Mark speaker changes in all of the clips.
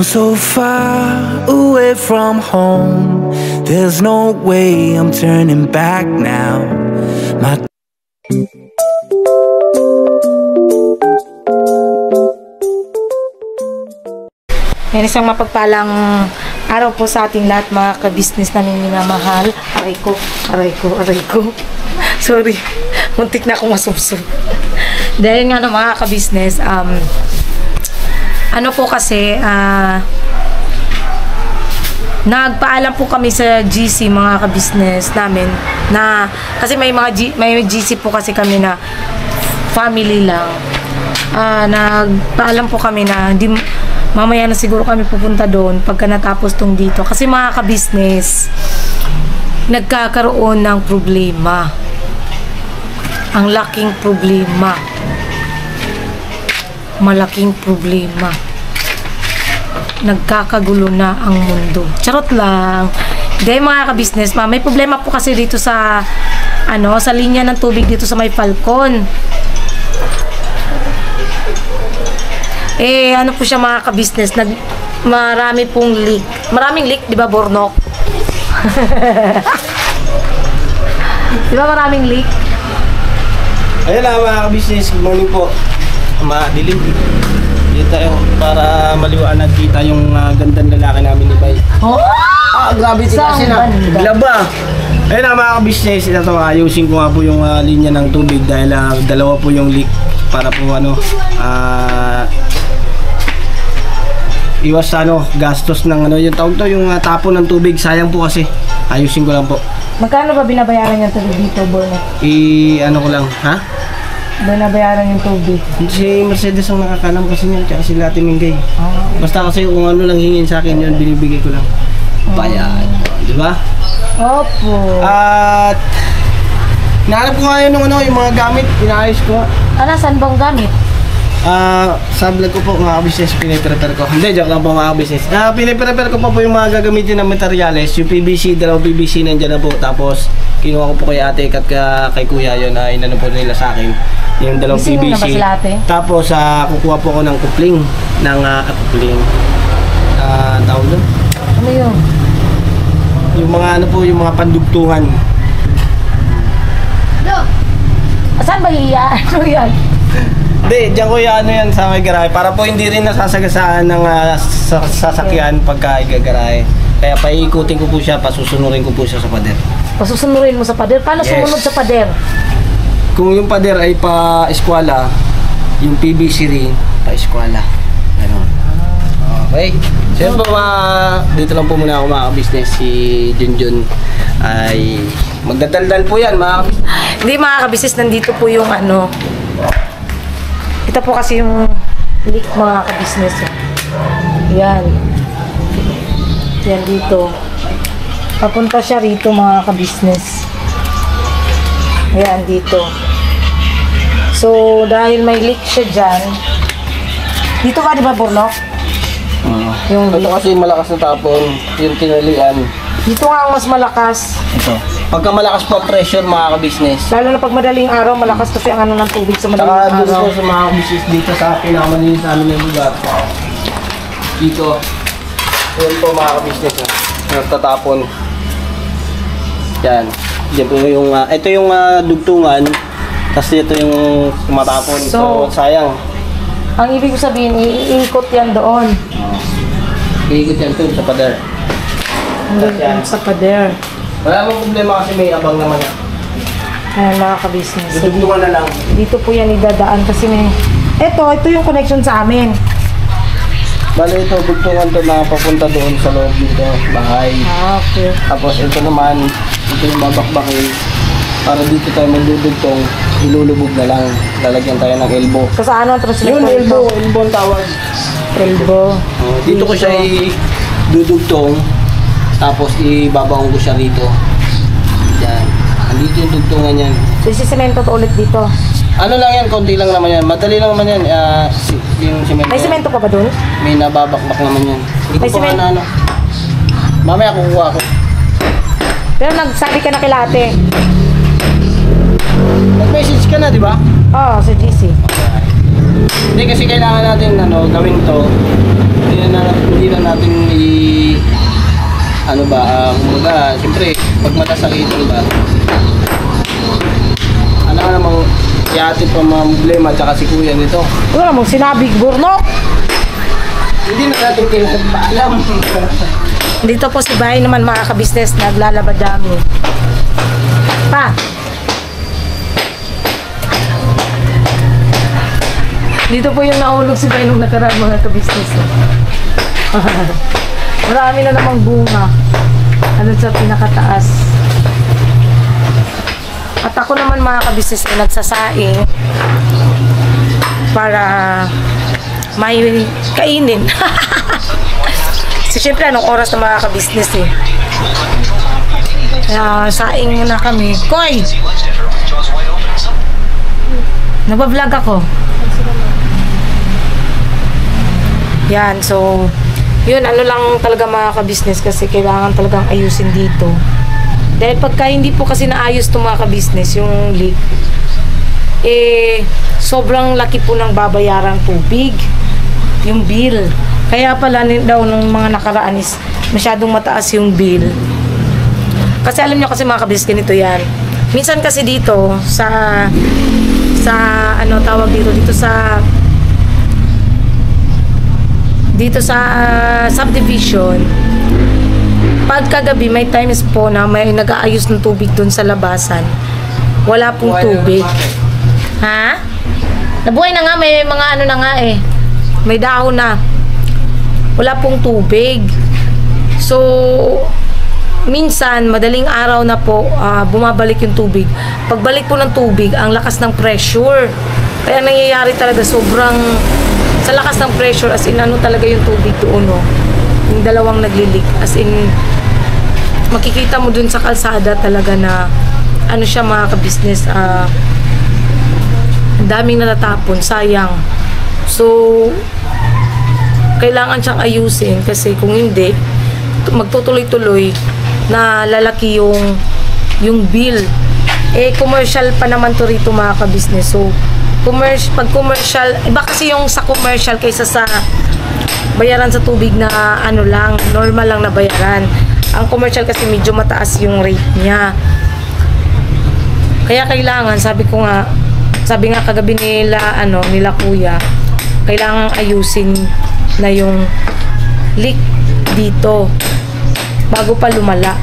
Speaker 1: I'm so far away from home. There's no way I'm turning back now.
Speaker 2: Yan, isang mapagpalang araw po sa ating lahat, mga ka-business namin minamahal. Aray ko. Sorry, muntik na akong masubsob. Dahil nga no, mga ka-business, ano po kasi, nagpaalam po kami sa GC, mga ka-business namin, na, kasi may GC po kasi kami na family lang. Nagpaalam po kami na hindi, mamaya na siguro kami pupunta doon pagka natapos tong dito. Kasi mga ka-business, nagkakaroon ng problema. Ang laking problema. Malaking problema. Nagkakagulo na ang mundo. Charot lang. Dahil mga ka-business, may problema po kasi dito sa sa linya ng tubig dito sa may Falcon. Ano po siya, mga ka-business, marami pong leak. Maraming leak, di ba, Bornok? Di ba maraming leak?
Speaker 3: Ayun lang, mga ka-business, good morning po. Madilim. Dito tayo para maliwanag kita yung gandang lalaki namin ni Bay.
Speaker 2: Oh?
Speaker 3: Grabe kasi na. Glaba. Ayun lang, mga ka-business, ito ayusin ko nga po yung linya ng tubig dahil dalawa po yung leak para po iwas gastos ng yung tawag to, yung tapon ng tubig. Sayang po kasi. Ayusin ko lang po.
Speaker 2: Magkano ba binabayaran yung tubig dito, Borno?
Speaker 3: Ko lang, ha?
Speaker 2: Binabayaran yung tubig?
Speaker 3: Si Mercedes ang nakakalam kasi niyan, tsaka si Lati Mingay. Basta kasi kung ano lang hingin sa akin yun, binibigay ko lang. Bayad. Di ba?
Speaker 2: Opo.
Speaker 3: At nahanap ko nga yung mga gamit, inaayos ko.
Speaker 2: Saan bang gamit?
Speaker 3: Sa vlog ko po, mga business, piniprepare ko. Hindi, joke lang po, mga business. Piniprepare ko pa po yung mga gagamitin ng materyales. Yung PVC, dalawang PVC nandiyan na po. Tapos kinuha ko po kay ate at kay kuya yun, inano po nila sa akin yung dalawang PVC. Tapos kukuha po ako ng kupling tawag doon?
Speaker 2: Ano yun?
Speaker 3: Yung mga yung mga pandugtungan.
Speaker 2: Saan ba ano yan?
Speaker 3: Hindi, diyan ko yan sa may garahe para po hindi rin nasasagasaan ng sasakyan pagka igagarahe. Kaya paikutin ko po siya, pasusunurin ko po siya sa pader.
Speaker 2: Pasusunurin mo sa pader? Paano sumunod sa pader?
Speaker 3: Kung yung pader ay pa-eskwala, yung PVC rin pa-eskwala. Ganon. Okay. Siyempre dito lang po muna ako, mga ka-business. Si Junjun ay magdadaldal po yan, mga ka-business.
Speaker 2: Hindi, mga ka-business, nandito po yung ito po kasi yung leak, mga ka-business. Yan. Yan dito. Papunta siya rito, mga ka-business. Yan dito. So, dahil may leak siya dyan. Dito ka, di ba, Bornok? Yung
Speaker 3: ito kasi malakas na tapon, yung tinalian.
Speaker 2: Dito nga ang mas malakas.
Speaker 3: Ito. Pagka malakas po pressure, mga ka-business.
Speaker 2: Lalo na pag madaling araw, malakas kasi ang ng tubig sa madaling araw.
Speaker 3: Saka dito sa mga business dito sa pinakamalinis namin yung lugar. Dito. Yan po, mga ka-business. Nagtatapon. Yan. Yan po yung, ito yung dugtungan. Tapos ito yung matapon. So, sayang.
Speaker 2: Ang ibig sabihin, iikot yan doon.
Speaker 3: Iikot yan doon sa pader.
Speaker 2: Doon sa pader.
Speaker 3: Wala mong problema kasi may abang naman yan.
Speaker 2: Ayan, mga ka-business.
Speaker 3: Dudugtungan na lang.
Speaker 2: Dito po yan idadaan kasi may... Ito yung connection sa amin.
Speaker 3: Bale ito, dugtungan to na papunta doon sa loob dito, bahay.
Speaker 2: Okay.
Speaker 3: Tapos ito naman, ito yung babakbakin. Para dito tayo magdudugtong, ilulubog na lang. Lalagyan tayo ng elbow.
Speaker 2: So sa ano ang translator?
Speaker 3: Yun, elbow ang tawag.
Speaker 2: Elbow.
Speaker 3: Dito ko siya idudugtong. Tapos ibabaon ko siya rito. Yan. Andito yung dugtungan yan.
Speaker 2: So isisemento to ulit dito?
Speaker 3: Ano lang yan, konti lang naman yan. Madali lang naman yan. Yung semento.
Speaker 2: May semento pa ba dun?
Speaker 3: May nababakbak naman yan.
Speaker 2: May semento?
Speaker 3: Mamaya kukuha ko.
Speaker 2: Pero nagsabi ka na kay ate.
Speaker 3: Nag-message ka na, di ba?
Speaker 2: Oo, sa GC.
Speaker 3: Hindi kasi kailangan natin gawin to. hindi na natin ano ba, kumbaga, siyempre, pag matasakitan ba, ano ka namang yati pa mga problema at saka si kuya nito.
Speaker 2: Wala mong sinabi, Gurnok.
Speaker 3: Hindi na natin pinagpaalam.
Speaker 2: Dito po si Bay naman mga ka-business, naglalabad dami. Pa! Dito po yung nahulog si Bay nung nakaraan mga ka-business. Marami na namang bunga. Ano sa pinakataas. At ako naman mga ka-business ay nagsasaing para may kainin. So, syempre, anong oras na mga ka-business eh. Kaya, saing muna kami. Koy! Nabablog ako. Yan, so, yun, ano lang talaga mga ka-business kasi kailangan talagang ayusin dito. Dahil pagka hindi po kasi naayos itong mga ka-business, yung leak, eh, sobrang laki po ng babayarang tubig. Yung bill. Kaya pala daw ng mga nakaraan is masyadong mataas yung bill. Kasi alam nyo kasi mga kabis, ganito yan. Minsan kasi dito sa ano tawag dito sa subdivision, pagkagabi may times po na may nag-aayos ng tubig dun sa labasan. Wala pong tubig. Ha? Nabuhay na nga, may mga ano na nga eh. May dahon na. Wala pong tubig. So, minsan, madaling araw na po, bumabalik yung tubig. Pagbalik po ng tubig, ang lakas ng pressure. Kaya nangyayari talaga sobrang, sa lakas ng pressure, as in ano talaga yung tubig doon, no? Yung dalawang naglilik. As in, makikita mo dun sa kalsada talaga na, ano siya mga ka-business, daming natatapon, sayang. So, kailangan siyang ayusin kasi kung hindi, magtutuloy-tuloy na lalaki yung bill. Eh, commercial pa naman to rito mga ka-business. So, pag commercial, iba kasi yung sa commercial kaysa sa bayaran sa tubig na ano lang, normal lang na bayaran. Ang commercial kasi medyo mataas yung rate niya. Kaya kailangan, sabi nga kagabi nila kuya, kailangan ayusin na yung leak dito bago pa lumala.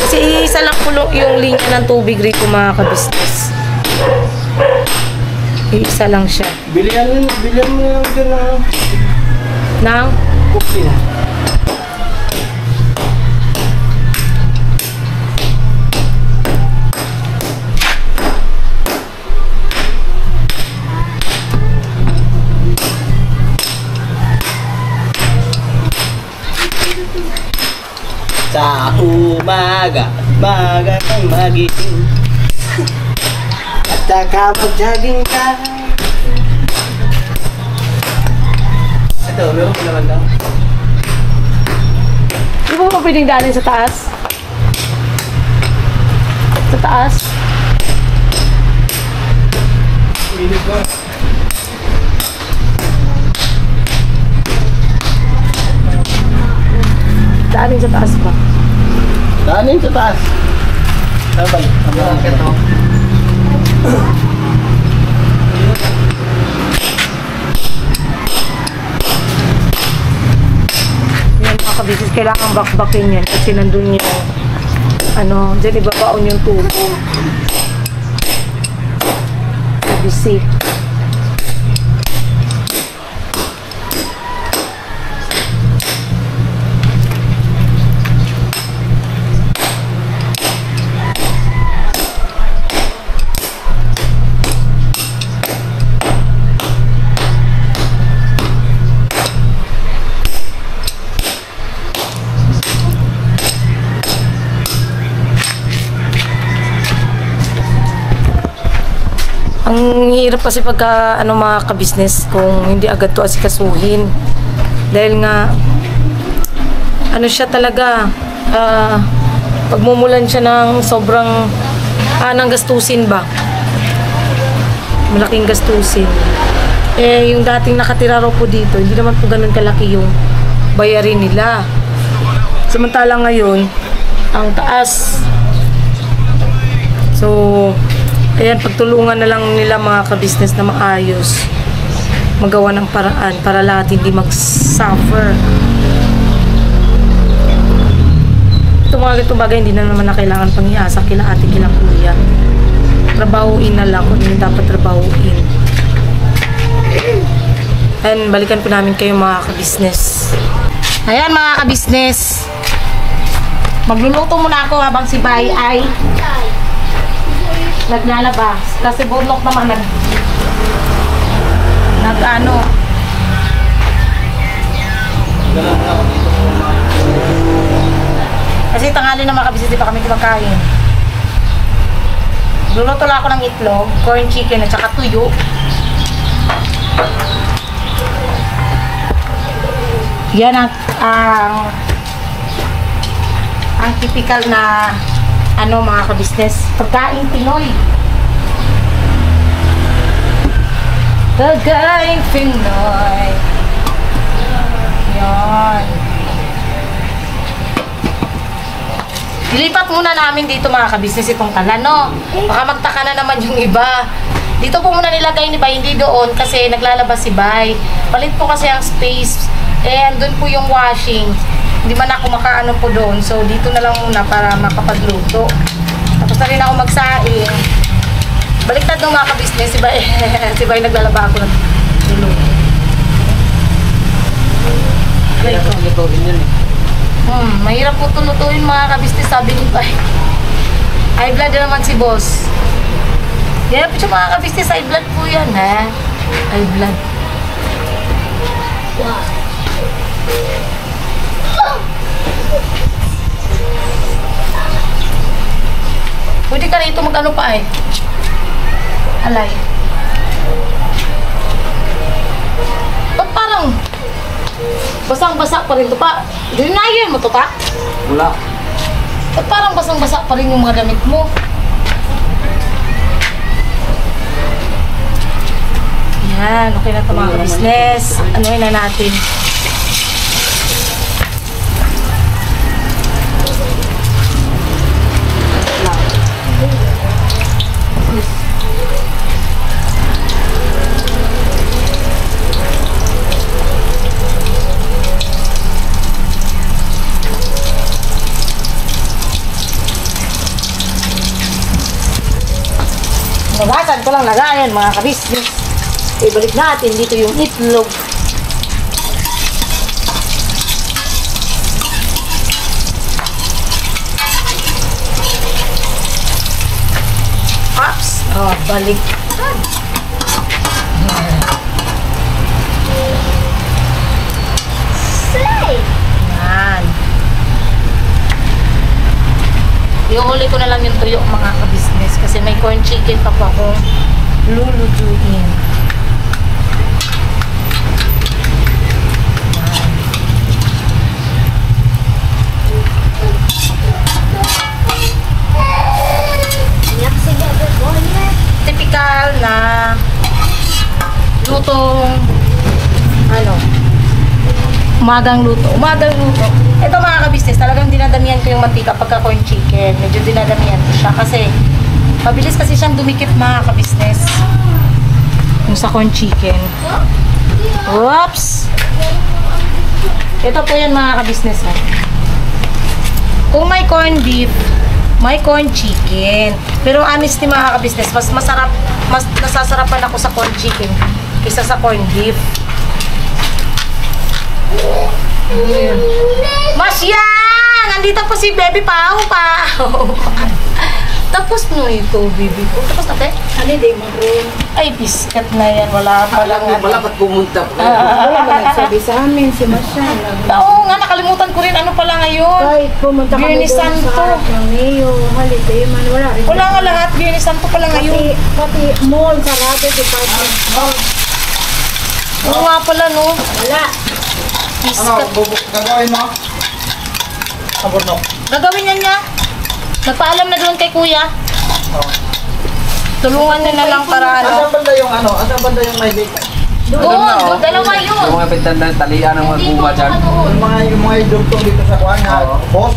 Speaker 2: Kasi isa lang po yung linya ng tubig rito mga ka-business. Isa lang siya.
Speaker 3: Bilihan mo yung dyan
Speaker 2: ng
Speaker 3: coffee na. Sa umaga kang magising at saka mag-jogging ka. Ito, meron ko naman daw.
Speaker 2: Di ba pa pwedeng dalhin sa taas? Sa taas?
Speaker 3: Pilit ko.
Speaker 2: Daanin sa taas pa.
Speaker 3: Daanin sa taas. Sabay. Sabay. Ito.
Speaker 2: Yan mga kabisis, kailangan bakbakin yan kasi nandun yung dyan ibabaon yung tubo. Kabisi. Ang hirap kasi pagka mga ka-business kung hindi agad to asikasuhin. Dahil nga siya talaga pagmumulan siya ng sobrang ng gastusin ba. Malaking gastusin. Eh, yung dating nakatira raw po dito, hindi naman po ganun kalaki yung bayarin nila. Samantala ngayon, ang taas. So, ayan, pagtulungan na lang nila mga ka-business na maayos. Magawa ng paraan para lahat hindi mag-suffer. Ito mga ganitong bagay, hindi na naman na kailangan pang iasa kila ate, kila kuya. Trabahuin na lang kung hindi dapat trabahuin. And balikan po namin kayo mga ka-business. Ayan mga ka-business. Magluluto muna ako habang si Bay ay naglalabas. Kasi burlok naman nag-ano. Kasi tanghali na mga ka-business, di pa kami kumakain. Luluto lang ako ng itlog, corn chicken at saka tuyo. Yan ang typical na ano mga ka-business, pagkain Pinoy. Pagkain Pinoy. Yan. Dilipat muna namin dito mga ka-business itong kalan, no? Baka magtaka na naman yung iba. Dito po muna nilagay ni Bay, hindi doon kasi naglalabas si Bay. Palit po kasi ang space. Eh, andun po yung washing. Hindi man ako makaano po doon. So, dito na lang muna para makapagluto. Tapos na rin ako magsaing. Baliktad ng mga ka-business. Si Bay, si Bay naglalaba ako ng luto.
Speaker 3: Kaya po lutuin yun eh.
Speaker 2: Mahirap po ito lutuin mga ka-business, sabi ni Bay. High blood na naman si boss. Kaya po siya mga ka-business, high blood po yan, ha? High blood. Wow. Pwede ka rito mag-ano pa eh. Alay. Ba't parang basang-basa pa rin ito pa? Dinayan mo ito pa?
Speaker 3: Wala.
Speaker 2: Ba't parang basang-basa pa rin yung mga damit mo? Yan, okay na ito mga business. Anuhin na natin. Nagasan ko lang lagayan mga kabisnes. Ibalik natin dito yung itlog. Ups! Oh, balik. Yan. Iuhuli ko na lang yung tuyo mga kabisnes kasi may corn chicken pa po akong lulutuin. Typical na lutong ano, umagang luto. Ito mga kabisnes, talagang dinadamihan ko yung mantika pagka corn chicken. Medyo dinadamihan ko siya kasi mabilis kasi siyang dumikit mga kabisnes. Yung sa corn chicken. Whoops! Ito po yan mga kabisnes. Kung may corn beef, may corn chicken. Pero honestly mga kabisnes, mas masarap, mas nasasarapan ako sa corn chicken kaysa sa corn beef. Masyang! Nandito po si Baby Pao pa. Tapos no ito, baby ko. Tapos na, te? Ano din, mag-room? Ay, biskat na yan. Wala pa lang.
Speaker 3: Wala ba't pumunta po?
Speaker 4: Wala ba nagsabi sa amin si Masya?
Speaker 2: Oo nga, nakalimutan ko rin. Ano pala ngayon?
Speaker 4: Kahit pumunta kami
Speaker 2: Biyernes
Speaker 4: doon
Speaker 2: Santo.
Speaker 4: sa harap ng Mayo, holiday man, wala rin.
Speaker 2: Wala nga lahat. Biyernes Santo pala ngayon.
Speaker 4: Pati mall, sarado, department store.
Speaker 2: Oo nga pala, no?
Speaker 4: Wala.
Speaker 2: Biskat.
Speaker 3: Gagawin mo? Sabor no?
Speaker 2: Gagawin yan niya. Nagpaalam na doon kay kuya. Tulungan niya na lang para ano.
Speaker 3: Asan banda yung ano? Asan banda yung may bacon?
Speaker 2: Doon, dalawa yun.
Speaker 5: Yung mga pintan na talian ng mga kuma dyan.
Speaker 3: Yung mga idugtong dito sa kuwan na boss.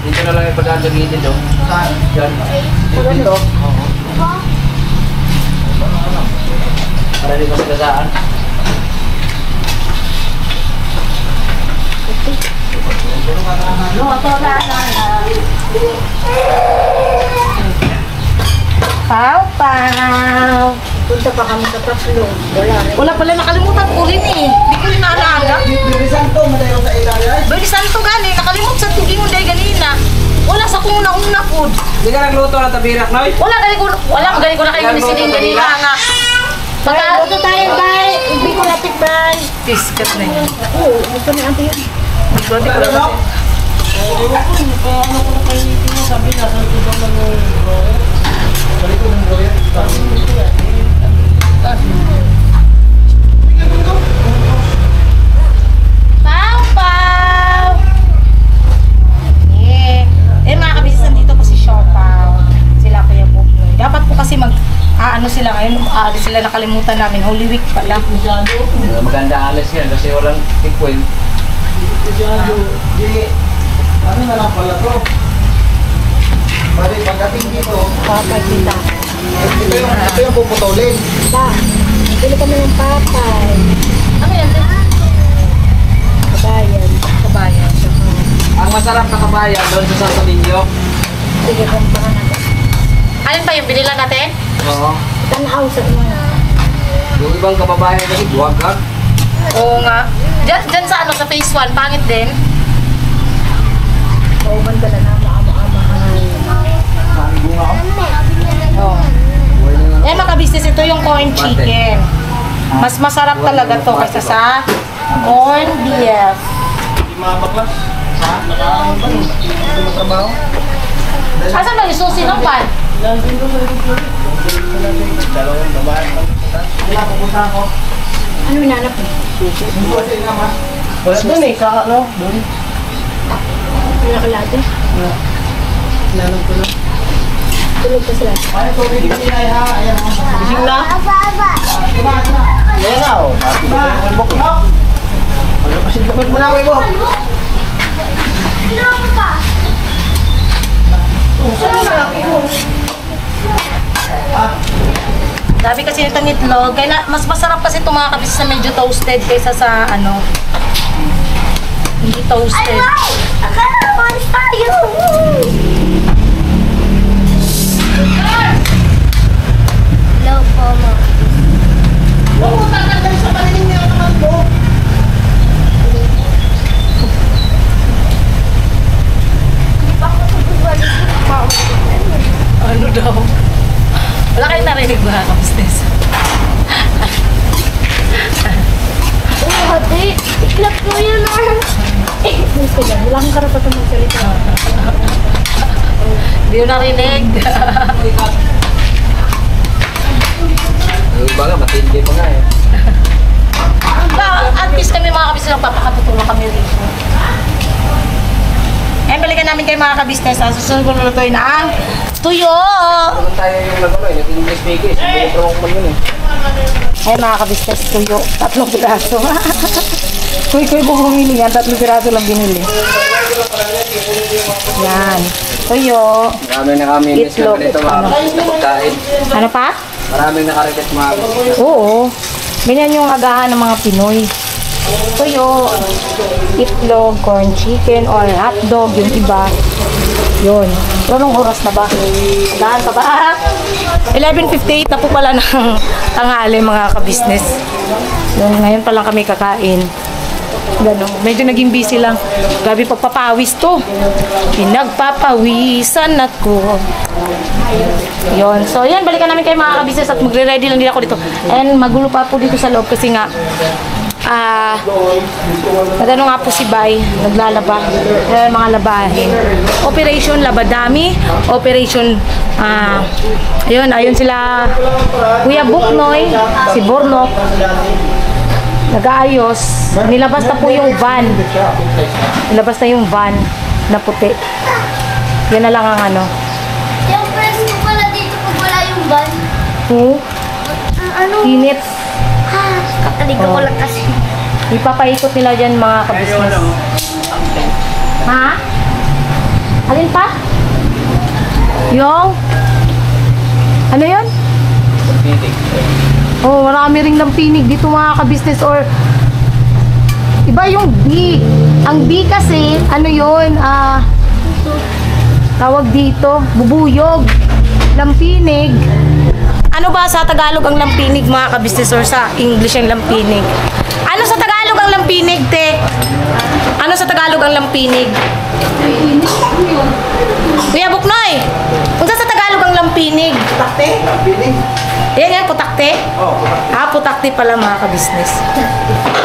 Speaker 5: Dito na lang yung padaan sa gilid oh.
Speaker 3: Saan?
Speaker 5: Dyan.
Speaker 3: Dito.
Speaker 5: Para di masagasaan.
Speaker 2: Pau, pau.
Speaker 4: Punta pa kami sa tatlo. Wala rin.
Speaker 2: Wala pala, nakalimutan ko rin eh. Hindi ko rin naalala.
Speaker 3: Bilisan to, madayo sa ilalim.
Speaker 2: Bali, saan to gani? Nakalimut sa tubig mo dahil ganina. Wala sa kung una food.
Speaker 5: Hindi ka nagluto ng tabirak, Noy?
Speaker 2: Wala galing ko na kayo ni Sining ganina nga.
Speaker 4: Baka, ito tayo, bay. Hindi ko natin, bay.
Speaker 2: Tiskat na yun.
Speaker 4: Oo, ito na ate yun.
Speaker 2: Hindi ko lang. Pau, pau. Eh mga kabisisan dito po si Siopaw. Sila Kuya Bugnoy. Dapat po kasi ano sila ngayon, aalis sila, nakalimutan namin. Holy Week pala.
Speaker 5: Maganda alas yan kasi walang tikwin.
Speaker 3: Ano na lang pala to? Bali, pagdating dito,
Speaker 2: Papagkita.
Speaker 3: ito yung puputulin.
Speaker 4: Pa, bili kami ng papay.
Speaker 2: Ano yan?
Speaker 4: Kabayan.
Speaker 2: Kabayan.
Speaker 5: Ang masarap na kabayan doon sa Sasalinyo.
Speaker 4: Sige, kumpa ka natin.
Speaker 2: Alin pa yung binila natin?
Speaker 5: Oo.
Speaker 4: Tanaw sa mga.
Speaker 5: Yung ibang kababayan kasi buwagag.
Speaker 2: Oo nga. Diyan sa ano, sa phase 1, pangit din.
Speaker 4: Oo, banda na na, maama-amahan.
Speaker 2: Oo. Eh, makabisnes ito yung corn chicken. Mas masarap talaga to kaysa sa corn beef.
Speaker 3: Hindi mabaklas. Ha? Nakakabang. Ito mo trabaho.
Speaker 2: Asan ba yung susi ng pan?
Speaker 3: Dalawang babae. Wala, pupunta ako.
Speaker 4: Ano hinanap mo?
Speaker 3: Wala doon eh, sa ano? Doon.
Speaker 4: Pinakalate?
Speaker 3: Hinanap ko lang.
Speaker 4: Tulog pa sila.
Speaker 3: Ay, tubig din ay ha. Ayan ako. Gising na? Ayan na oh. Happy birthday mo, Bok. Ano pa sinlapit mo na, Bok?
Speaker 2: Sabi kasi nitong itlog, kaya mas masarap kasi itong mga kabis na medyo toasted kaysa sa ano, hindi toasted.
Speaker 4: Akala ko tayo! Hello po, ma.
Speaker 2: Ano daw? Wala kayo narinig ba, kabisnes?
Speaker 4: Oo, hati. Iklap ko yun, ah. Please ka dyan. Wala kang karapatan magsalita.
Speaker 2: Hindi ko narinig.
Speaker 5: Yung iba nga, matindi pa nga eh.
Speaker 2: At least kami mga kabisnes, papakatutulong kami rito. Eh, balikan namin kayo mga kabisnes. Susunod ko lulutuin na ang tuyo!
Speaker 5: Naman tayo yung nag-ano eh, nag-English speakers. Hindi ko man yun eh.
Speaker 2: Eh, mga kabisnes, tuyo. 3 piraso. Kuy-kuy po bumili yan. 3 piraso lang binili. Yan. Tuyo.
Speaker 5: Marami na kami miss na
Speaker 2: Itlog.
Speaker 5: ganito mga kabis na pagkain.
Speaker 2: Ano pa?
Speaker 5: Maraming nakariket mga kabis.
Speaker 2: Oo. Ganyan yung agahan ng mga Pinoy. Tuyo, itlog, corn chicken, or hotdog, yung iba. Yun. Anong oras na ba? Daan pa ba? 11:58 na po pala ng tanghali mga kabisnes. Yun, ngayon pa lang kami kakain. Ganun. Medyo naging busy lang. Gabi pagpapawis to. Pinagpapawisan ako. Yun. So, yan. Balikan namin kayo mga kabisnes at magre-ready lang din ako dito. And magulo pa po dito sa loob kasi nga nagano nga po si Bay, naglalaba mga labahin. Operation Labadami, Operation ayun sila Kuya Buknoy, si Bornok nag-aayos. Nilabas na po yung van. Nilabas na yung van na puti. Yan na lang ang ano.
Speaker 6: Yung friends ko pala dito pag wala yung van.
Speaker 2: Oh,
Speaker 6: Ano?
Speaker 2: init.
Speaker 6: Ha?
Speaker 4: Kakaligo ko lang kasi.
Speaker 2: Ipapaikot nila dyan mga kabisnes. Ha? Alin pa? Yung? Ano yun? Oh, marami ring lampinig dito mga kabisnes or iba yung B. Ang B kasi, ano yun? Tawag dito, bubuyog. Lampinig. Ano ba sa Tagalog ang lampinig mga kabisnes or sa English ang lampinig? Ano sa Tagalog ang lampinig, te? Ano sa Tagalog ang lampinig? Kuya Buknoy, kung sa Tagalog ang lampinig?
Speaker 3: Putakte? Lampinig?
Speaker 2: Yan yan, putakte?
Speaker 3: Oo, putakte.
Speaker 2: Putakte pala mga kabisnes.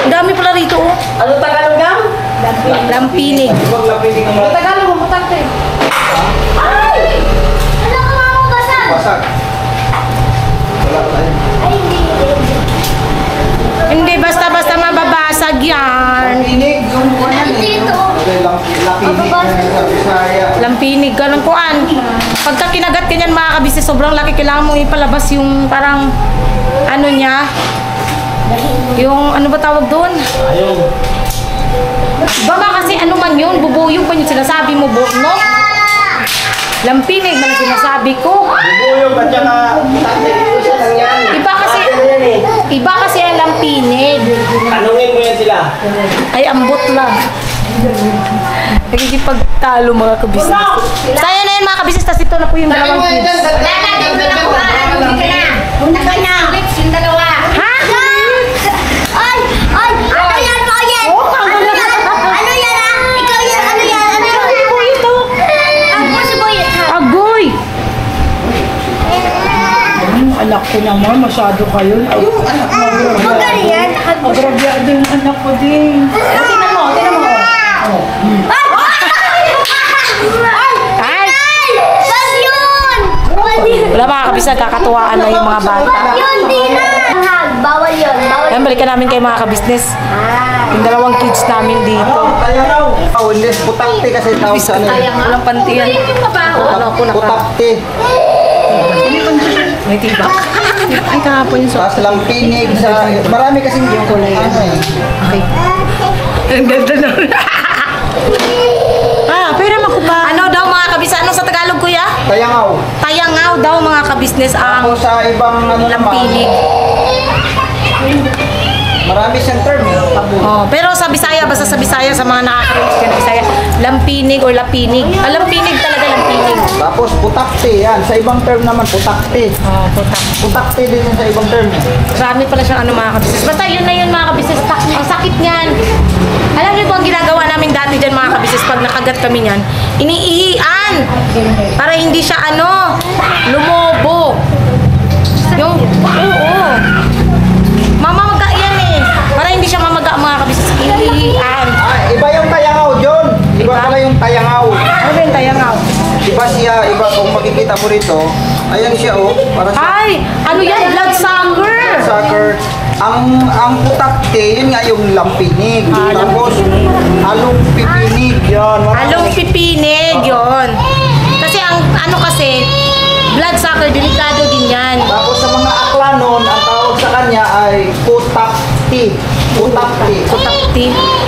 Speaker 2: Ang dami pala rito, oh.
Speaker 3: Ano Tagalog yan?
Speaker 2: Lampinig.
Speaker 3: Ibang lampinig ang mga...
Speaker 2: Tagalog ang putakte.
Speaker 4: Ay! Ano ka mga basag?
Speaker 3: Basag. Wala pa tayo.
Speaker 4: Ay, hindi.
Speaker 2: Hindi basta-basta mababasag yan.
Speaker 3: Lampinig, yung ano yan.
Speaker 4: Dito.
Speaker 3: Lampinig sa Bisaya.
Speaker 2: Lampinig ka ng kuan. Pagka kinagat ka niyan mga kabisnes, sobrang laki. Kailangan mo ipalabas yung parang ano niya. Yung ano ba tawag doon?
Speaker 3: Ayun.
Speaker 2: Iba nga kasi ano man yun, bubuyog pa yung sinasabi mo, no? Lampinig man ang sinasabi ko.
Speaker 3: Bubuyog at saka putakte. Isa lang yan.
Speaker 2: Iba kasi ang lampinig.
Speaker 3: Tanungin mo yan sila.
Speaker 2: Ay, ambot lang. Nagkikipagtalo mga kabisnes. Saya na yun mga kabisnes, tas ito na po yung dalawang kids.
Speaker 4: Punta ka na. Yung dalawa.
Speaker 2: Ha?
Speaker 4: Ay! Ay! Ano yan? Ano yan? Ano yan? Ano yan ah? Ikaw yan? Ano yan? Ano yan? Ako si Boyet ha?
Speaker 2: Agoy! Anak ko naman, masyado kayo.
Speaker 4: Magaling yan.
Speaker 2: Agrabyado yung anak ko din. Tinan mo. Ay!
Speaker 4: Wag yun! Wag yun!
Speaker 2: Wala mga kabisnes, kakatuwaan na yung mga bata.
Speaker 4: Yun, di na! Bawal yun. Bawal
Speaker 2: Ayan, balikan namin kay mga kabisnes. Yung dalawang kids namin dito.
Speaker 3: Kaya raw. Oh, hindi. Putakte kasi tawag sa ano.
Speaker 2: Walang pantiyan. Ano ako naka?
Speaker 3: Putakte.
Speaker 2: May tibak. Ay, kahapon yung
Speaker 3: Tapos lampinig sa... Marami kasing yung kulay. Ano eh.
Speaker 2: Okay. Ang ganda na. Pero makupa. Ano daw mga kabisnes? Ano sa Tagalog, kuya?
Speaker 3: Tayangaw.
Speaker 2: Tayangaw daw mga kabisnes ang
Speaker 3: Ako sa ibang ano naman.
Speaker 2: lampinig.
Speaker 3: Marami siyang term eh.
Speaker 2: Oh, pero sa Bisaya, basta sa Bisaya, sa mga nakakarinig ka ng Bisaya, lampinig or lapinig. Lampinig talaga, lampinig.
Speaker 3: Tapos putakte yan. Sa ibang term naman, putakte.
Speaker 2: Oh, putak.
Speaker 3: Putakte din yan sa ibang term eh.
Speaker 2: Marami pala siyang ano mga kabisnes. Basta yun na yun mga kabisnes. Ang sakit niyan. Alam niyo po ang ginagawa namin dati dyan mga kabisnes pag nakagat kami niyan? Iniihian. Para hindi siya ano, lumobo. Yung, oo. Mamaga yan eh. Para hindi siya mamaga mga kabisnes. Iniihian.
Speaker 3: Iba yung tayangaw, John. Iba pala yung tayangaw.
Speaker 2: Ano ba yung tayangaw?
Speaker 3: Iba siya, iba kung makikita mo rito. Ayan siya oh. Para sa
Speaker 2: Ay! Ano yan? Bloodsucker!
Speaker 3: soccer. Ang putakte, yun nga yung lampinig. Tapos, halong pipinig. Yan.
Speaker 2: Halong pipinig yun. Kasi ang ano kasi, bloodsucker, delikado din yan.
Speaker 3: Tapos sa mga akla nun, ang tawag sa kanya ay putakti. Putakti.
Speaker 2: Putakti.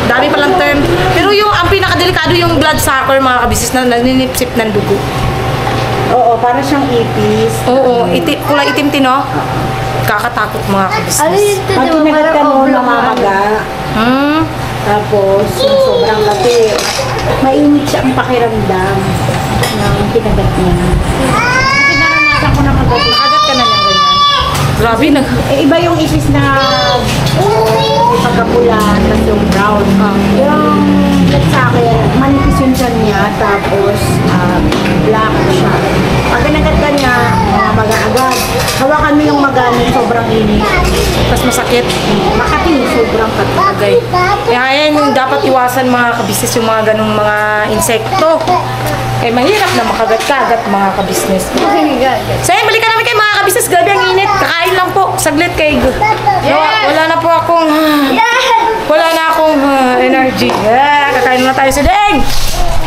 Speaker 2: Dami palang term. Pero yung ang pinakadelikado yung bloodsucker mga kabisnes na naninipsip ng dugo.
Speaker 6: Oo, para siyang ipis.
Speaker 2: Oo, kulay itim tino. Kakatakot mga kabisnes.
Speaker 4: Ano yun ito?
Speaker 6: Pag kinagat ka mo, namamaga. Tapos, yung sobrang laki. Mainit siya ang pakiramdam ng kinagat niya. Kasi naranasan ko na kagat.
Speaker 2: Nakagat ka na ng ganyan. Grabe na.
Speaker 6: Iba yung ipis na may pagkapula, tapos yung brown. Yung sa akin, manipis yung tiyan niya, tapos black siya. Pag kinagat ka niya, maga agad. Hawakan mo yung maganin, sobrang init.
Speaker 2: Tapos masakit.
Speaker 6: Makating, sobrang
Speaker 2: Okay.
Speaker 6: katagay.
Speaker 2: Kaya yan yung dapat iwasan mga kabisnes yung mga ganong mga insekto. Kaya mahirap na makagat-kagat mga kabisnes. So yan, balikan namin kay mga kabisnes. Grabe ang init. Kakain lang po. Saglit kay wala na po akong energy. Kakain na tayo sa deng.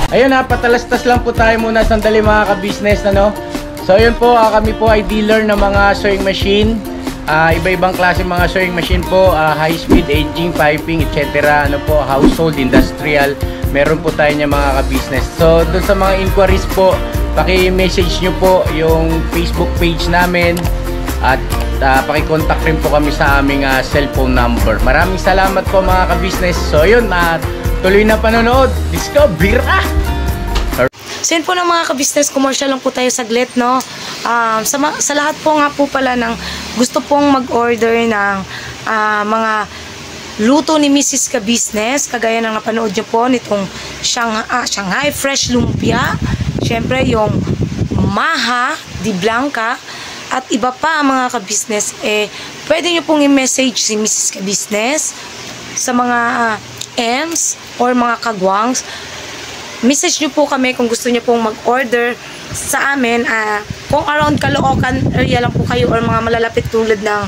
Speaker 5: Ayun ha, patalastas lang po tayo muna sandali mga ka-business, ano? So ayun po, kami po ay dealer ng mga sewing machine. Iba-ibang klase mga sewing machine po, high speed, aging, piping, etc. Ano po, household, industrial, meron po tayo niya mga ka-business. So doon sa mga inquiries po, paki-message nyo po yung Facebook page namin at paki-contact rin po kami sa aming cellphone number. Maraming salamat po mga ka-business. So yun, tuloy na panonood. Discover!
Speaker 2: So yun po ng mga ka-business, commercial lang po tayo saglit, no? Sa lahat po nga po pala ng gusto pong mag-order ng mga luto ni Mrs. Ka-business, kagaya ng napanood nyo po nitong Shanghai Fresh Lumpia, syempre yung Maha di Blanca, at iba pa mga ka-business, pwede nyo pong i-message si Mrs. Ka-business sa mga M's or mga kagwangs. Message nyo po kami kung gusto nyo pong mag-order sa amin. Kung around Caloocan area lang po kayo or mga malalapit tulad ng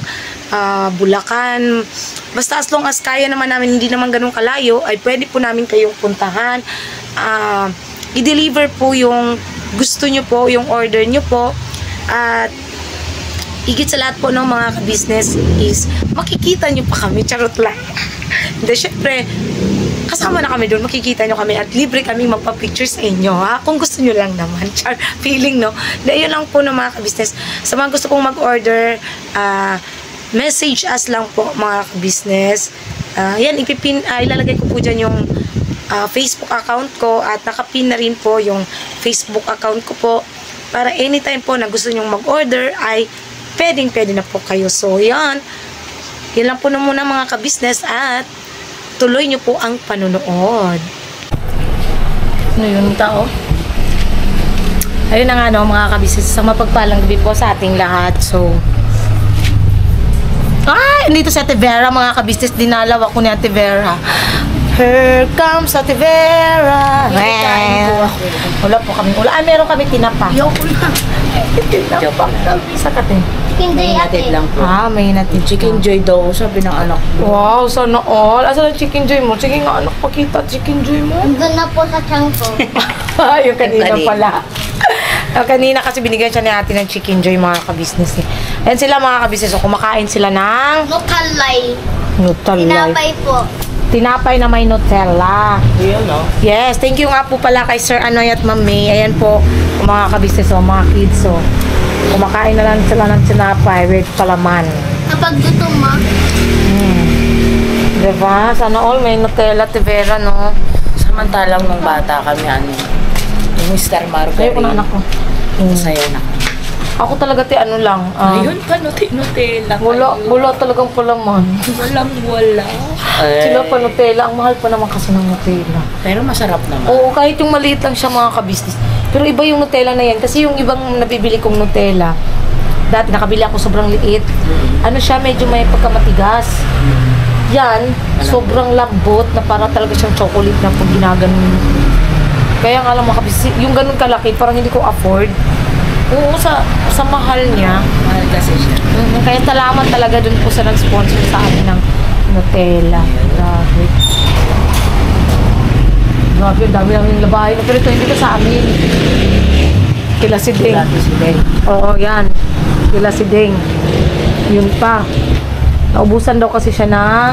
Speaker 2: Bulacan, basta as long as kaya naman namin, hindi naman ganun kalayo, ay pwede po namin kayong puntahan. I-deliver po yung gusto nyo po, yung order nyo po. At higit sa lahat po ng mga business is makikita nyo pa kami, charot lang. Hindi, syempre kasama na kami doon, makikita nyo kami at libre kami magpa-picture sa inyo, ha? Kung gusto nyo lang naman. Char, feeling, no? Dahil yun lang po ng mga ka-business. Sa mga gusto pong mag-order, message us lang po, mga ka-business. Yan, ilalagay ko po dyan yung Facebook account ko at nakapin na rin po yung Facebook account ko po para anytime po na gusto nyong mag-order ay pwedeng-pwede na po kayo. So, yan. Yan lang po na muna mga ka-business at tuloy nyo po ang panunood. Ano yun tao? Ayun na nga no, mga kabisnes, sa mapagpalang gabi po sa ating lahat. So, nandito si Ate Vera, mga kabisnes, dinalaw ako ni Ate Vera. Here comes Ate Vera. Wala po kami. Meron kami tinapa. Yoko na. Tinapa. Sa katin.
Speaker 4: Chicken Joy ate.
Speaker 2: May natin.
Speaker 6: Chicken Joy daw, sabi ng anak ko.
Speaker 2: Wow, sana all. Asan ang Chicken Joy mo? Sige nga anak, pakita Chicken Joy mo.
Speaker 4: Doon na po sa tiyan ko.
Speaker 2: Yung kanina pala. Kanina kasi binigyan siya ni ate ng Chicken Joy, mga ka-business. Ayan sila mga ka-business. So, kumakain sila ng
Speaker 4: Nutalay.
Speaker 2: Nutella.
Speaker 4: Tinapay po.
Speaker 2: Tinapay na may Nutella.
Speaker 3: Yun, no?
Speaker 2: Yes, thank you nga po pala kay Sir Anoy at Ma'am May. Ayan po, mga ka-business, mga kids. So, kumakain na lang sila ng tinapay with palaman.
Speaker 4: Kapag gutom ma.
Speaker 2: Diba? Sana all may Nutella, Tivera, no?
Speaker 6: Samantalang nung bata kami, yung Mr. Margarine.
Speaker 2: Kayo ko na anak ko.
Speaker 6: Masaya na.
Speaker 2: Ako talaga ano lang.
Speaker 6: Ayun pa, Nutella.
Speaker 2: Wala talagang palaman.
Speaker 6: Walang-wala.
Speaker 2: Sila pa Nutella. Ang mahal pa naman kasi ng Nutella.
Speaker 6: Pero masarap naman.
Speaker 2: Oo, kahit yung maliit lang siya, mga ka-business. Pero iba yung Nutella na yan. Kasi yung ibang nabibili kong Nutella, dati nakabili ako sobrang liit. Ano siya, medyo may pagkamatigas. Yan, sobrang lambot na para talaga siyang chocolate na pag ginaganon. Kaya nga lang mga ka-business, yung ganun kalaki, parang hindi ko afford. Oo, sa mahal niya.
Speaker 6: Mahal kasi siya.
Speaker 2: Kaya salamat talaga dun po sa nag-sponsor sa amin ng Nutella. Grabe. Grabe, dami lang yung labahin. Pero ito hindi ka sa amin. Kila si Deng. Oo, yan. Kila si Deng. Yun pa. Naubusan daw kasi siya ng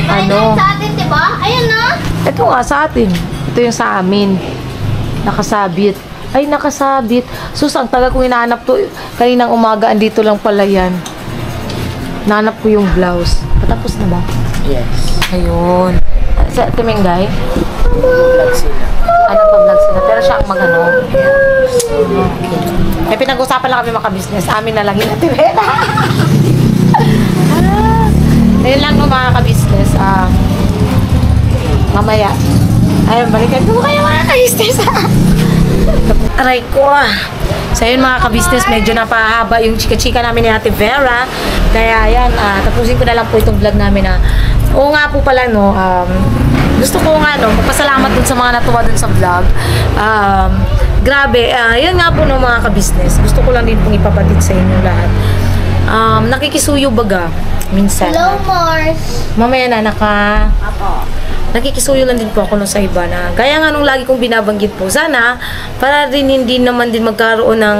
Speaker 4: Ayun sa atin, diba? Ayun na.
Speaker 2: ito nga sa atin. Ito yung sa amin. Nakasabit. Ay, nakasabit. Sus, ang tagal kong hinahanap to. Kaninang umaga, andito lang pala yan. Nahanap ko yung blouse. Patapos na ba?
Speaker 6: Yes.
Speaker 2: Ayun. Sa Timengay?
Speaker 6: Vlog sila.
Speaker 2: Pa-vlog sila. Pero siya ang mag-ano. Okay. May pinag-usapan lang kami maka-business. Amin na lang yun natin. Ayun lang no, mga ka-business. Mamaya. Ayun, balikan ko kayo mga ka-business. Aray ko So yun mga ka-business, medyo napahaba yung chika-chika namin ni Ate Vera. Kaya yan, tapusin ko na lang po itong vlog namin na oo nga po pala no, gusto ko nga no, magpasalamat dun sa mga natuwa dun sa vlog. Grabe, yan nga po no mga ka-business. Gusto ko lang din pong ipabatid sa inyo lahat. Nakikisuyo baga minsan.
Speaker 4: Hello, Mars.
Speaker 2: Mamaya na nakikisuyo lang din po ako no sa iba na gaya nga nung lagi kong binabanggit po, sana para rin hindi naman din magkaroon ng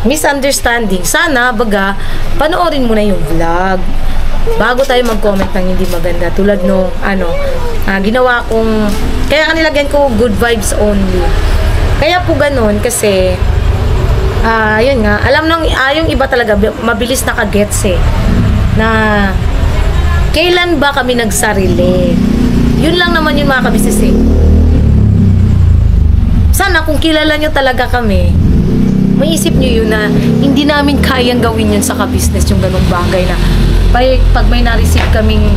Speaker 2: misunderstanding. Sana, baga, panoorin mo na yung vlog bago tayo mag-comment ng hindi maganda. Tulad nung, ginawa kong, kaya nilagyan ko good vibes only. Kaya po ganun, kasi, yun nga, alam nang, yung iba talaga, mabilis nakagets na, kailan ba kami nagsarili? Yun lang naman yung mga kabisnes Sana kung kilala nyo talaga kami, maisip nyo yun na hindi namin kayang gawin yun sa kabisnes, yung ganung bagay na pag may na-receive kaming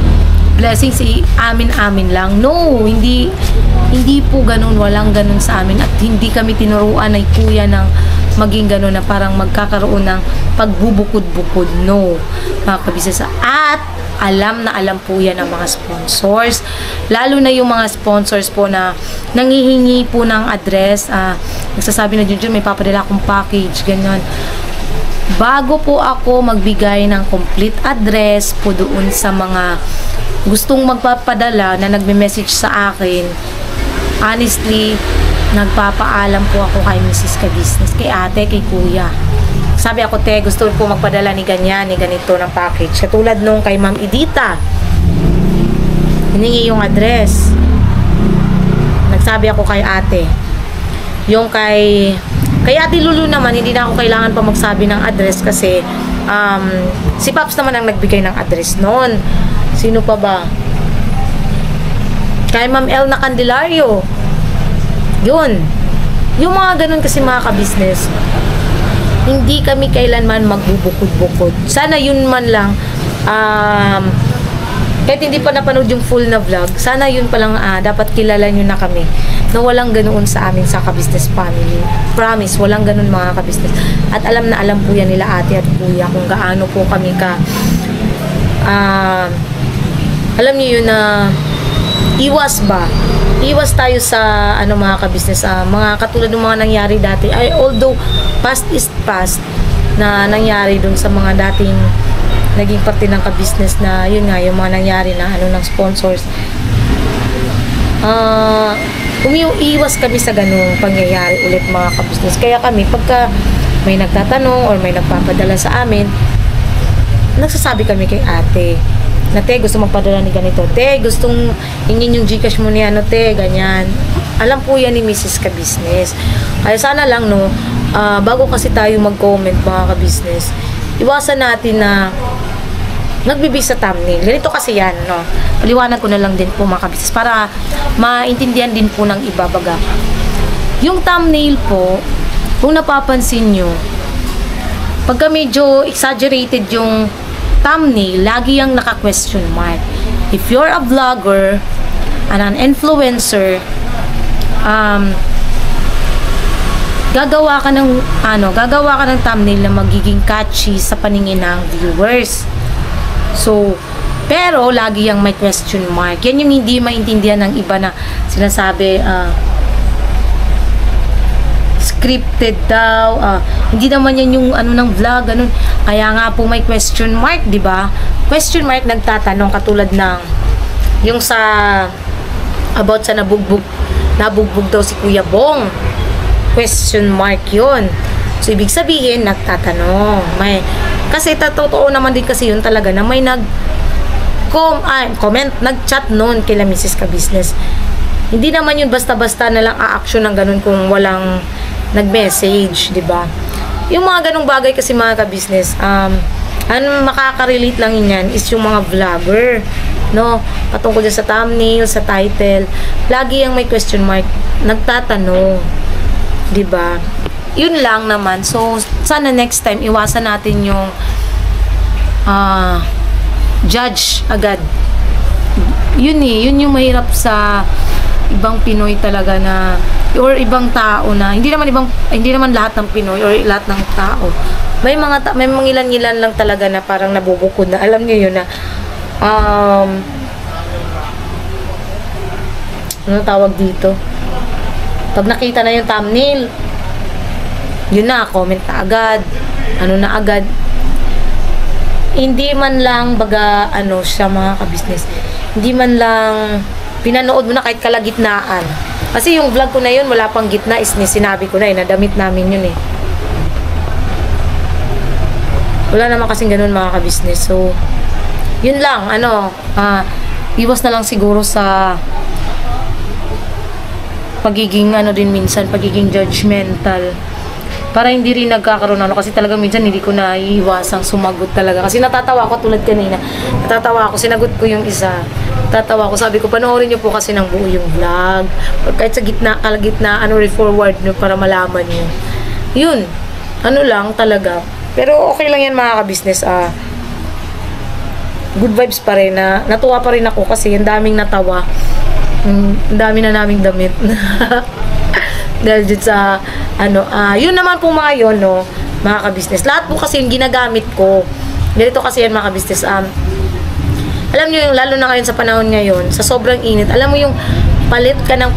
Speaker 2: blessings, amin-amin lang. No, hindi po ganun, walang ganun sa amin. At hindi kami tinuruan ay kuya ng maging ganun na parang magkakaroon ng pagbubukod-bukod. No, mga kabisnes. At alam na alam po yan ng mga sponsors. Lalo na yung mga sponsors po na nangihingi po ng address. Nagsasabi na dyan, may papadala akong package, ganyan. Bago po ako magbigay ng complete address po doon sa mga gustong magpapadala na nagme-message sa akin, honestly, nagpapaalam po ako kay Mrs. Ka-Business, kay ate, kay kuya. Sabi ako, te, gusto po magpadala ni ganyan, ni ganito ng package. Katulad nung kay Ma'am Edita, hiningi yung address. Nagsabi ako kay ate. Yung kay Ate Lulu naman, hindi na ako kailangan pa magsabi ng address kasi si Paps naman ang nagbigay ng address noon. Sino pa ba? Kay Ma'am El na Candelario. Yun. Yung mga ganun kasi mga ka-business, hindi kami kailanman magbubukod-bukod. Sana yun man lang, kahit hindi pa napanood yung full na vlog, sana yun pa lang, dapat kilala nyo na kami na walang ganoon sa amin sa ka-business family. Promise, walang ganoon mga ka-business. At alam na alam po yan nila ate at kuya kung gaano po kami ka, alam nyo yun na, iwas tayo sa mga ka-business, mga katulad ng mga nangyari dati. Although past is past na nangyari dun sa mga dating naging parte ng ka-business na yun nga, yung mga nangyari na ng sponsors. Iwas kami sa ganung pangyayari ulit mga ka-business. Kaya kami, pagka may nagtatanong or may nagpapadala sa amin, nagsasabi kami kay ate na, te, gusto magpadala ni ganito, te, gustong hingin yung Gcash mo ni te, ganyan. Alam po yan ni Mrs. Ka-Business. Ay sana lang, no, bago kasi tayo mag-comment mga ka-business, iwasan natin na nagbibig sa thumbnail. Ganito kasi yan, no. Paliwanag ko na lang din po mga ka-business para maintindihan din po ng iba baga. Yung thumbnail po, kung napapansin nyo, pagka medyo exaggerated yung thumbnail, lagi yung naka-question mark. If you're a vlogger and an influencer, gagawa ka ng thumbnail na magiging catchy sa paningin ng viewers. So, pero lagi yung may question mark. Yan yung hindi maintindihan ng iba na sinasabi, scripted daw, hindi naman yan yung ng vlog, ganun. Kaya nga po may question mark, di ba? Question mark nagtatanong katulad ng yung sa about sa nabugbog daw si Kuya Bong. Question mark yun. So, ibig sabihin, nagtatanong. Kasi totoo naman din kasi yun talaga na may comment, nag-chat noon kila Mrs. Ka-Business. Hindi naman yun basta-basta na lang a-action ng ganun kung walang nag-message, di ba? Yung mga ganung bagay kasi mga ka-business, makaka-relate lang yan is yung mga vlogger, no? Patungkol dyan sa thumbnail, sa title, lagi yung may question mark, nagtatanong, di ba? Yun lang naman. So, sana next time, iwasan natin yung judge agad. Yun yung mahirap sa ibang Pinoy talaga na or ibang tao na hindi naman lahat ng Pinoy or lahat ng tao. May mga ilan-ilan lang talaga na parang nabubukod na. Alam niyo yun na ano tawag dito? Pag nakita na yung thumbnail, yun na, comment na agad. Ano na agad. Hindi man lang baga siya mga ka-business. Hindi man lang pinanood mo na kahit kalagitnaan. Kasi yung vlog ko na yun, wala pang gitna, is sinabi ko na nadamit namin yun Wala naman kasing ganun mga ka-business. So, yun lang, iwas na lang siguro sa pagiging din minsan, pagiging judgmental. Para hindi rin nagkakaroon kasi talaga minsan hindi ko na iiwasang sumagot talaga. Kasi natatawa ako tulad kanina. Natatawa ako, sinagot ko yung isa. Natatawa ako, sabi ko, panoorin niyo po kasi ng buo yung vlog. Or kahit sa kalagitnaan, forward nyo para malaman nyo. Yun. Lang talaga. Pero okay lang yan mga ka-business. Good vibes pa rin. Natuwa pa rin ako kasi ang daming natawa. Ang dami na naming damit. Dahil dyan sa yun naman po mga yun, no, mga ka-business. Lahat po kasi yung ginagamit ko. Ganito kasi yan mga ka-business. Alam nyo yung, lalo na ngayon sa panahon ngayon, sa sobrang init, alam mo yung palit ka ng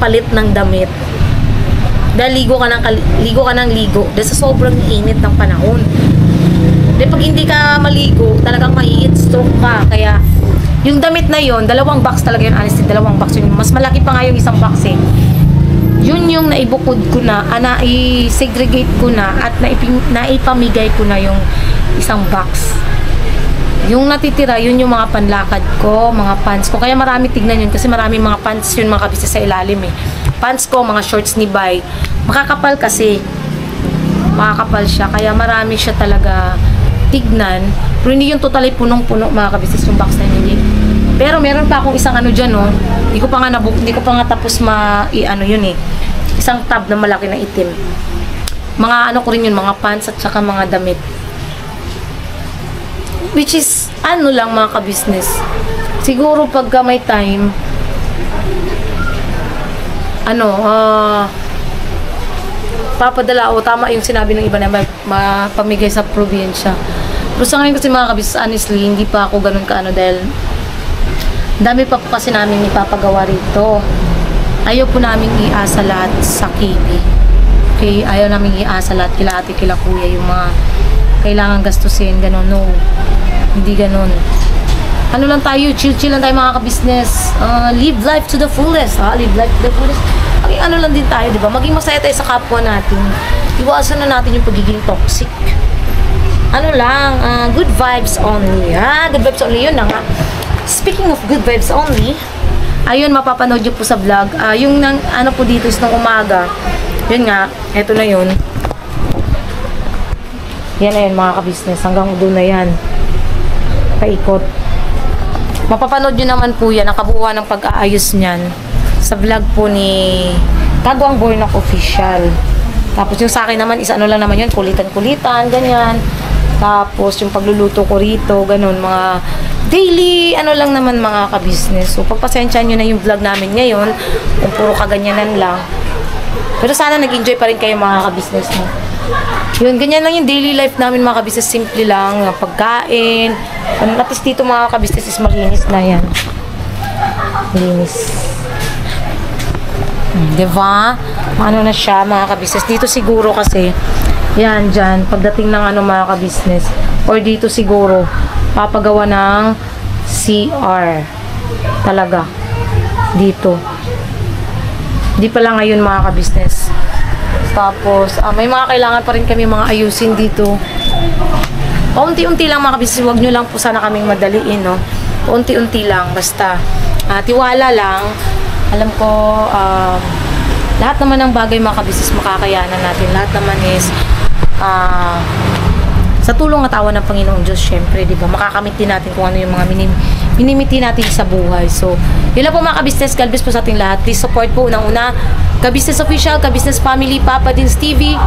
Speaker 2: damit. Dahil ligo ka ng ligo. Dahil sa sobrang init ng panahon. Dahil pag hindi ka maligo, talagang mai-heat stroke ka. Kaya, yung damit na yon, 2 box talaga yun, honestly, 2 box yun. Mas malaki pa nga yung isang box eh. Yun yung naibukod ko na, na-segregate ko na at naipamigay ko na yung isang box. Yung natitira, yun yung mga panlakad ko, mga pants ko. Kaya marami tignan yun kasi marami mga pants yun mga kabisa sa ilalim eh. Pants ko, mga shorts ni Bay. Makakapal kasi. Makakapal siya. Kaya marami siya talaga tignan. Pero hindi yung totally punong-puno mga kabisa yung box na yun. Pero meron pa akong isang dyan, no. Hindi ko pa nga tapos yun eh. Isang tab na malaki na itim. Mga ko rin yun, mga pants at saka mga damit. Which is, lang mga ka-business. Siguro pagka may time, papadala o tama yung sinabi ng iba na mapamigay sa probinsya. Pero sa ngayon kasi mga ka-business, honestly, hindi pa ako ganun dahil dami pa po kasi namin ipapagawa rito. Ayaw po namin iasa lahat sa KB. Okay, ayaw namin iasa lahat kila ate, kila kuya, yung mga kailangan gastusin, ganun. No, hindi ganun. Lang tayo, chill lang tayo mga ka-business. Live life to the fullest. Live life to the fullest. Maging lang din tayo, di ba? Maging masaya tayo sa kapwa natin. Iwasan na natin yung pagiging toxic. Good vibes only. Good vibes only, yun na nga. Speaking of good vibes only, ayun, mapapanood nyo po sa vlog. Yung po dito is ng umaga. Yun nga, eto na yun. Yan na yun mga ka-business. Hanggang doon na yan. Paikot. Mapapanood nyo naman po yan. Nakabuha ng pag-aayos nyan. Sa vlog po ni Kagwang Bornok Official. Tapos yung sa akin naman is lang naman yun. Kulitan-kulitan, ganyan. Tapos yung pagluluto ko rito, ganun, mga daily, lang naman mga ka-business. So, pagpasensyahan nyo na yung vlog namin ngayon, kung puro kaganyanan lang. Pero sana nag-enjoy pa rin kayo mga ka-business mo. Yun, ganyan lang yung daily life namin mga ka-business. Simple lang, pagkain. At least dito mga ka-business is malinis na yan. Malinis. Diba? Na siya mga ka-business. Dito siguro kasi, yan, dyan, pagdating ng mga ka-business, or dito siguro, papagawa ng CR. Talaga. Dito. Di pa lang ngayon mga ka-business. Tapos, may mga kailangan pa rin kami mga ayusin dito. Paunti-unti lang mga ka-business. Huwag nyo lang po sana kaming madaliin, no? Paunti-unti lang. Basta, tiwala lang. Alam ko, lahat naman ng bagay mga ka-business makakayanan natin. Lahat naman is, sa tulong at awa ng Panginoong Diyos, syempre, di ba? Makakamit din natin kung ano yung mga minimiti natin sa buhay. So, yun lang po mga ka-business. God bless po sa ating lahat. Please support po unang-una Ka-Business Official, Ka-Business Family, Papa Dins TV.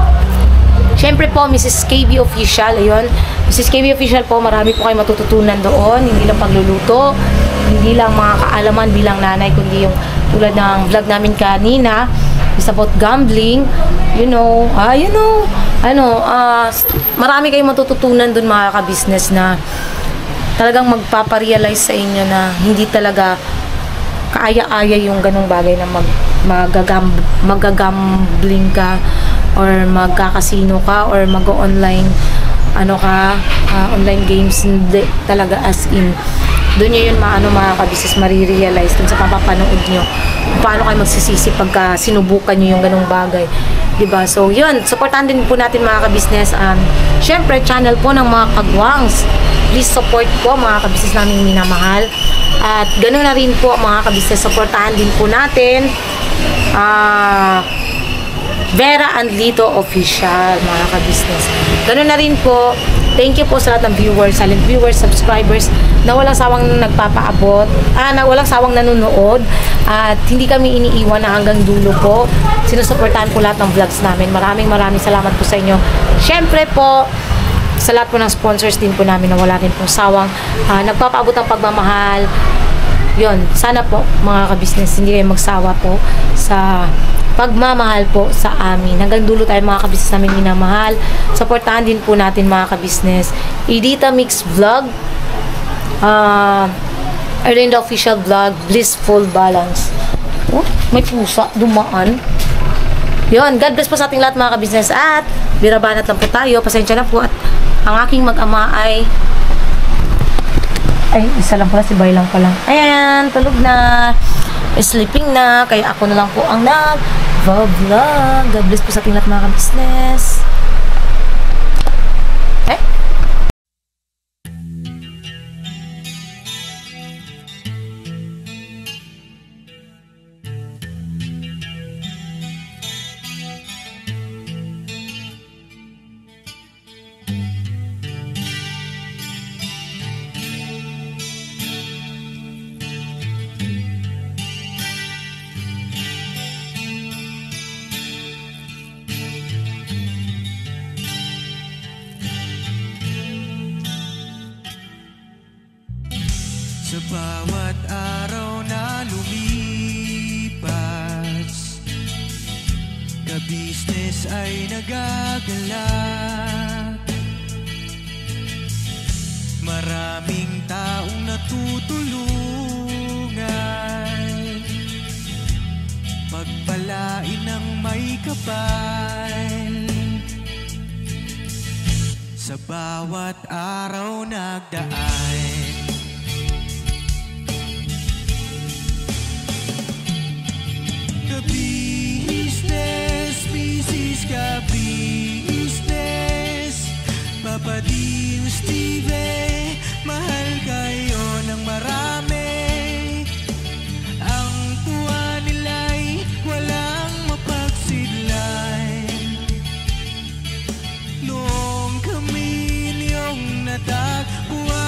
Speaker 2: Syempre po, Mrs. KB Official. Ayun. Mrs. KB Official po, marami po kayo matututunan doon. Hindi lang pagluluto, hindi lang mga kaalaman bilang nanay, kundi yung tulad ng vlog namin kanina. It's about gambling. Marami kayong matututunan dun mga ka-business na talagang magpaparealize sa inyo na hindi talaga kaaya-aya yung ganong bagay na magagambling ka or magkakasino ka or mag-online online games. Hindi talaga, as in doon nyo yun mga ka-business marirealize dun sa papapanood nyo paano kayo magsisisi pagka sinubukan nyo yung ganong bagay. Diba? So, yun. Supportan din po natin mga ka-business. Syempre, channel po ng mga kagwangs. Please support po mga ka-business namin minamahal. At ganoon na rin po mga ka-business. Supportahan din po natin Vera and Lito Official, mga ka-business. Ganoon na rin po. Thank you po sa lahat ng viewers, silent viewers, subscribers na walang sawang nagpapaabot, na walang sawang nanonood, at hindi kami iniiwan na hanggang dulo po. Sinusuportahan po lahat ng vlogs namin. Maraming salamat po sa inyo. Syempre po, sa lahat po ng sponsors din po namin na wala rin po sawang nagpapaabot ng pagmamahal. Yun, sana po mga ka-business, hindi kayo magsawa po sa pagmamahal po sa amin. Hanggang dulo tayo mga ka-business namin minamahal. Supportahan din po natin mga ka-business Edita Mix Vlog, Erlinda Official Vlog, Blissful Balance. Oh, may pusa, dumaan. Yun, God bless po sa ating lahat mga ka-business. At birabanat lang po tayo. Pasensya na po. At ang aking mag-ama ay isa lang pala, si Bay lang pala. Ayan, tulog na. Sleeping na. Kaya ako na lang po ang nag-vlog. God bless po sa ating lahat mga ka-business.
Speaker 1: Sa bawat araw na lumipas, ka-business ay nagagalak. Maraming taong natutulungan, pagpalain ng may kapal. Sa bawat araw nagdaan, ka-business, business ka-business, Papa Dean, Steve, mahal kayo ng marami. Ang tuwa nila'y walang mapagsidlay. Noong kami niyong natagpuan,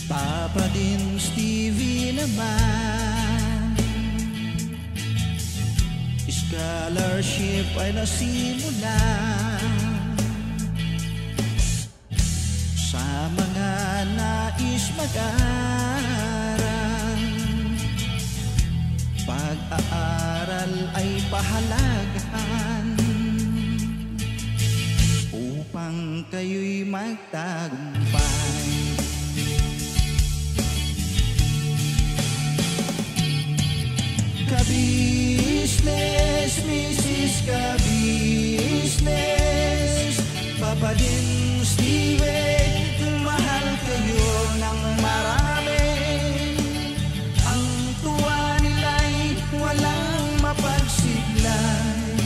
Speaker 1: Papa Dean, Stevie naman, scholarship ay nasimulan sa mga nais mag-aral. Pag-aaral ay pahalagahan upang kayo'y magtagumpay. Ka-business, Mrs. Ka-business, Papa Dean, Steve, mahal kayo ng marami. Ang tuwa nila'y walang mapagsiglay.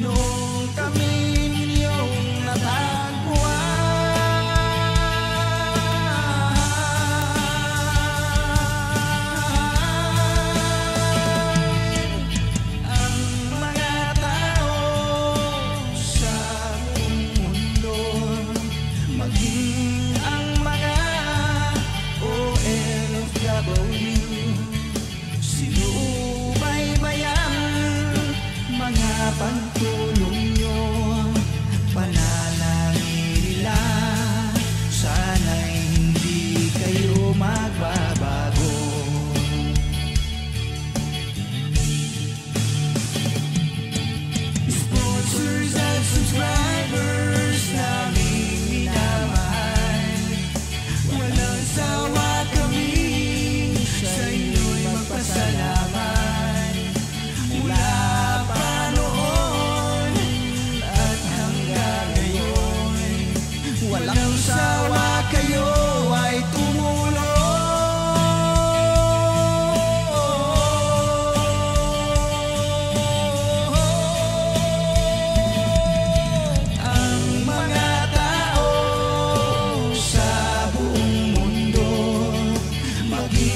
Speaker 1: Noong kami ninyong natagpuan, ang mga tao sa buong mundo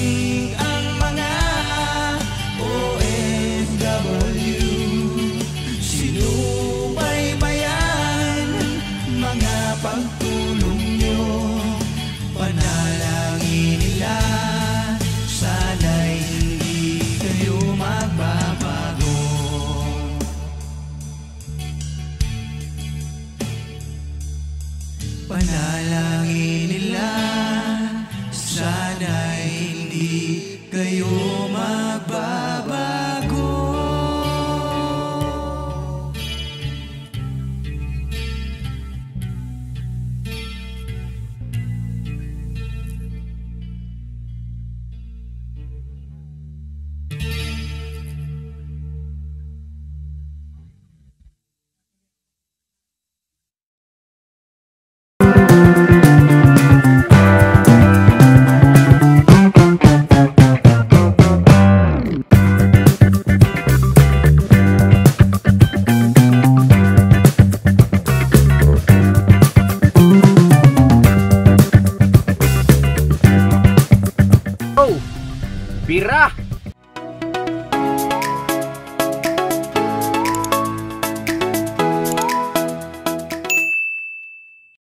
Speaker 1: maging ang mga OFW. Sinubaybayan mga pagtulong nyo, panalangin nila, sana'y hindi kayo magbabago. Panalangin nila, sana'y hindi kayo magbabago.
Speaker 5: Bira!